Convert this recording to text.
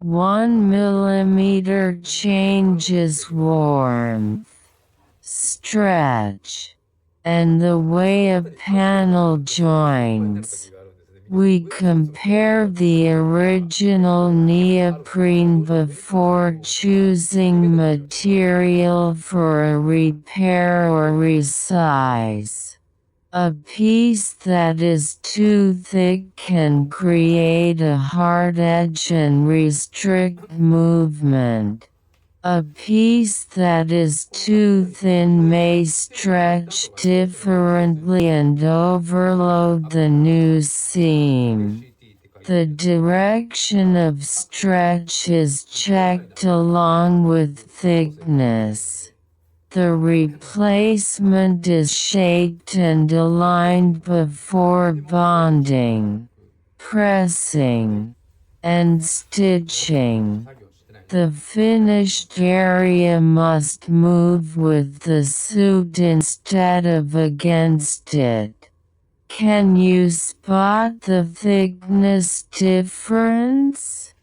1 millimeter changes warmth, stretch, and the way a panel joins. We compare the original neoprene before choosing material for a repair or resize. A piece that is too thick can create a hard edge and restrict movement. A piece that is too thin may stretch differently and overload the new seam. The direction of stretch is checked along with thickness. The replacement is shaped and aligned before bonding, pressing, and stitching. The finished area must move with the suit instead of against it. Can you spot the thickness difference?